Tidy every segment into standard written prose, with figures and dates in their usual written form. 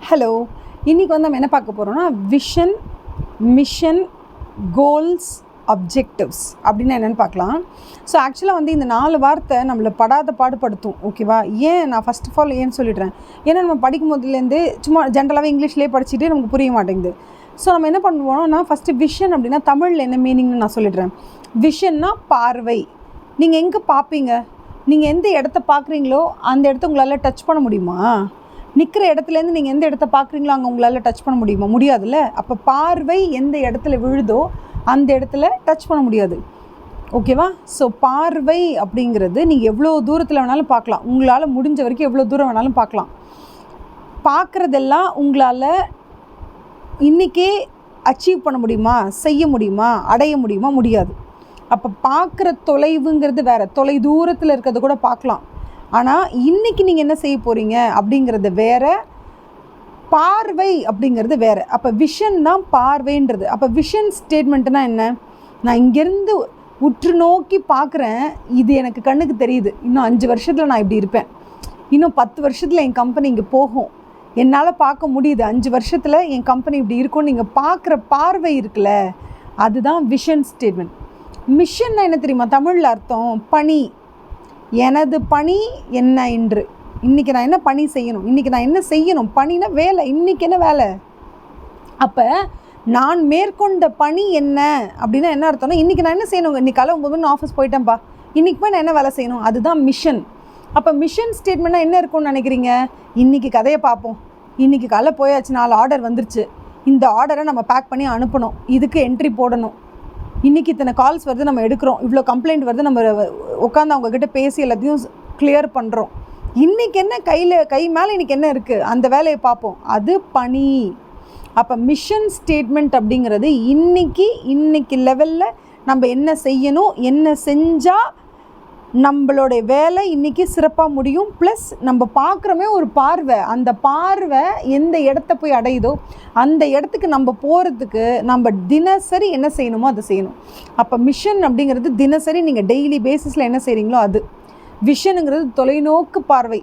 Hello, இன்றைக்கி வந்து நம்ம என்ன பார்க்க போகிறோம்னா விஷன், மிஷன், கோல்ஸ், அப்ஜெக்டிவ்ஸ் அப்படின்னா என்னென்னு பார்க்கலாம். ஸோ ஆக்சுவலாக வந்து இந்த 4 வார்த்தை நம்மளை படாத பாடுபடுத்தும். ஓகேவா? ஏன் நான் ஃபஸ்ட் ஆஃப் ஆல் ஏன்னு சொல்லிடுறேன். ஏன்னா நம்ம படிக்கும் போதுலேருந்து சும்மா ஜென்ரலாகவே இங்கிலீஷ்லேயே படிச்சுட்டு நமக்கு புரிய மாட்டேங்குது. ஸோ நம்ம என்ன பண்ணுவோம்னா ஃபஸ்ட்டு விஷன் அப்படின்னா தமிழில் என்ன மீனிங்னு நான் சொல்லிடுறேன். விஷன்னா பார்வை. நீங்கள் எங்கே பார்ப்பீங்க? நீங்கள் எந்த இடத்த பார்க்குறீங்களோ அந்த இடத்த உங்களால் டச் பண்ண முடியுமா? நிற்கிற இடத்துலேருந்து நீங்கள் எந்த இடத்த பார்க்குறீங்களோ அங்கே உங்களால் டச் பண்ண முடியுமா? முடியாதுல்ல. அப்போ பார்வை எந்த இடத்துல விழுதோ அந்த இடத்துல டச் பண்ண முடியாது. ஓகேவா? ஸோ பார்வை அப்படிங்கிறது நீங்கள் எவ்வளோ தூரத்தில் வேணாலும் பார்க்கலாம். உங்களால் முடிஞ்ச வரைக்கும் எவ்வளோ தூரம் வேணாலும் பார்க்கலாம். பார்க்குறதெல்லாம் உங்களால் இன்றைக்கே அச்சீவ் பண்ண முடியுமா? செய்ய முடியுமா? அடைய முடியுமா? முடியாது. அப்போ பார்க்குற தொலைவுங்கிறது வேறு. தொலை தூரத்தில் இருக்கிறத கூட பார்க்கலாம். ஆனால் இன்றைக்கி நீங்கள் என்ன செய்ய போகிறீங்க அப்படிங்கிறது வேறு, பார்வை அப்படிங்கிறது வேறு. அப்போ விஷன் தான் பார்வைன்றது. அப்போ விஷன் ஸ்டேட்மெண்ட்டுனா என்ன? நான் இங்கேருந்து உற்று நோக்கி பார்க்குறேன், இது எனக்கு கண்ணுக்கு தெரியுது. இன்னும் 5 வருஷத்தில் நான் இப்படி இருப்பேன், இன்னும் 10 வருஷத்தில் என் கம்பெனி இங்கே போகும், என்னால் பார்க்க முடியுது, 5 வருஷத்தில் என் கம்பெனி இப்படி இருக்கும்னு நீங்கள் பார்க்குற பார்வை இருக்குல்ல, அதுதான் விஷன் ஸ்டேட்மெண்ட். மிஷன்னா என்ன தெரியுமா? தமிழில் அர்த்தம் பணி. எனது பணி என்ன இன்று? இன்றைக்கி நான் என்ன பணி செய்யணும்? இன்றைக்கி நான் என்ன செய்யணும்? பணினா வேலை. இன்றைக்கி என்ன வேலை? அப்போ நான் மேற்கொண்ட பணி என்ன அப்படின்னா என்ன அர்த்தம்னா இன்றைக்கி நான் என்ன செய்யணும்? இன்றைக்கி காலை 9 மணி ஆஃபீஸ் போயிட்டேன்ப்பா, இன்றைக்கி போய் நான் என்ன வேலை செய்யணும்? அதுதான் மிஷன். அப்போ மிஷன் ஸ்டேட்மெண்ட்னா என்ன இருக்கும்னு நினைக்கிறீங்க? இன்றைக்கி கதையை பார்ப்போம், இன்றைக்கி காலை போயாச்சு, 4 ஆர்டர் வந்துருச்சு, இந்த ஆர்டரை நம்ம பேக் பண்ணி அனுப்பணும், இதுக்கு என்ட்ரி போடணும், இன்றைக்கி இத்தனை கால்ஸ் வருது, நம்ம எடுக்கிறோம், இவ்வளோ கம்ப்ளைண்ட் வருது, நம்ம உட்காந்து அவங்கக்கிட்ட பேசி எல்லாத்தையும் கிளியர் பண்ணுறோம், இன்றைக்கி என்ன கை மேலே இன்றைக்கி என்ன இருக்குது அந்த வேலையை பார்ப்போம், அது பணி. அப்போ மிஷன் ஸ்டேட்மெண்ட் அப்படிங்கிறது இன்னைக்கு லெவலில் நம்ம என்ன செய்யணும், என்ன செஞ்சால் நம்மளுடைய வேலை இன்றைக்கி சிறப்பாக முடியும். ப்ளஸ் நம்ம பார்க்குறோமே ஒரு பார்வை, அந்த பார்வை எந்த இடத்த போய் அடையுதோ அந்த இடத்துக்கு நம்ம போகிறதுக்கு நம்ம தினசரி என்ன செய்யணுமோ அதை செய்யணும். அப்போ மிஷன் அப்படிங்கிறது தினசரி நீங்கள் டெய்லி பேசிஸில் என்ன செய்கிறீங்களோ அது. விஷனுங்கிறது தொலைநோக்கு பார்வை.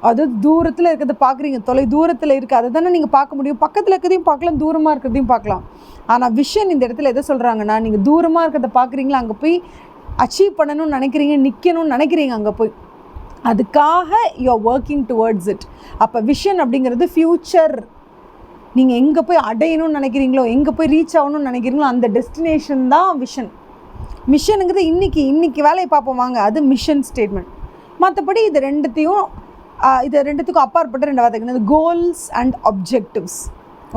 அது தூரத்தில் இருக்கிறத பார்க்குறீங்க, தொலை தூரத்தில் இருக்குது, அதை தானே நீங்கள் பார்க்க முடியும். பக்கத்தில் இருக்கிறதையும் பார்க்கலாம், தூரமாக இருக்கிறதையும் பார்க்கலாம். ஆனால் விஷன் இந்த இடத்துல எதை சொல்கிறாங்கன்னா, நீங்கள் தூரமாக இருக்கிறத பார்க்குறீங்களா, அங்கே போய் அச்சீவ் பண்ணணும்னு நினைக்கிறீங்க, நிற்கணும்னு நினைக்கிறீங்க, அங்கே போய் அதுக்காக you are working towards it. அப்போ விஷன் அப்படிங்கிறது ஃப்யூச்சர். நீங்கள் எங்கே போய் அடையணும்னு நினைக்கிறீங்களோ, எங்கே போய் ரீச் ஆகணும்னு நினைக்கிறீங்களோ அந்த டெஸ்டினேஷன் தான் விஷன். மிஷனுங்கிறது இன்றைக்கி வேலையை பார்ப்போம் வாங்க, அது மிஷன் ஸ்டேட்மெண்ட். மற்றபடி இது ரெண்டுத்துக்கும் அப்பாற்பட்ட 2 வார்த்தைகள், கோல்ஸ் அண்ட் அப்ஜெக்டிவ்ஸ்.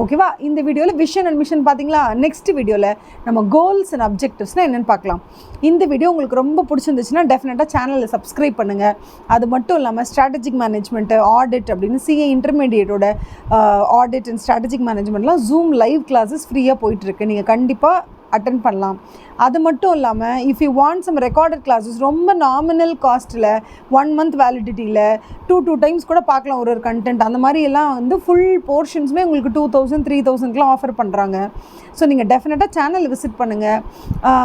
ஓகேவா? இந்த வீடியோவில் விஷன் அண்ட் மிஷன் பார்த்தீங்களா? நெக்ஸ்ட் வீடியோவில் நம்ம கோல்ஸ் அண்ட் அப்ஜெக்டிவ்ஸ்னால் என்னென்னு பார்க்கலாம். இந்த வீடியோ உங்களுக்கு ரொம்ப பிடிச்சிருந்துச்சுன்னா டெஃபினட்டாக சேனலில் சப்ஸ்கிரைப் பண்ணுங்கள். அது மட்டும் இல்லாமல் ஸ்ட்ராட்டஜிக் மேனேஜ்மெண்ட்டு, ஆடிட் அப்படின்னு சிஏ இன்டர்மீடியேட்டோட ஆடிட் அண்ட் ஸ்ட்ராட்டஜிக் மேனேஜ்மெண்ட்லாம் ஜூம் லைவ் கிளாஸஸ் ஃப்ரீயாக போயிட்டுருக்கு. நீங்கள் கண்டிப்பாக அட்டன் பண்ணலாம். அது மட்டும் இல்லாமல் if you want some recorded classes ரொம்ப நாமினல் காஸ்ட்டில் 1 மந்த் வேலிடிட்டியில் 2 டைம்ஸ் கூட பார்க்கலாம் ஒரு கண்டென்ட், அந்த மாதிரி எல்லாம் வந்து ஃபுல் போர்ஷன்ஸுமே உங்களுக்கு 2000 3000க்குலாம் ஆஃபர் பண்ணுறாங்க. ஸோ நீங்கள் டெஃபினட்டாக சேனல் விசிட் பண்ணுங்கள்.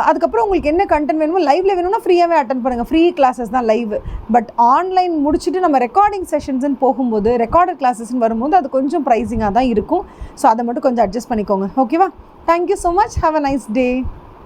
அதுக்கப்புறம் உங்களுக்கு என்ன கண்டென்ட் வேணுமோ லைவில் வேணும்னா ஃப்ரீயாகவே அட்டன் பண்ணுங்கள். ஃப்ரீ கிளாஸஸ் தான் லைவ். பட் ஆன்லைன் முடிச்சுட்டு நம்ம ரெக்கார்டிங் செஷன்ஸ்ன்னு போகும்போது, ரெக்கார்டட் கிளாஸஸ்ன்னு வரும்போது அது கொஞ்சம் ப்ரைஸிங்காக தான் இருக்கும். ஸோ அதை மட்டும் கொஞ்சம் அட்ஜஸ்ட் பண்ணிக்கோங்க. ஓகேவா? Thank you so much. Have a nice day.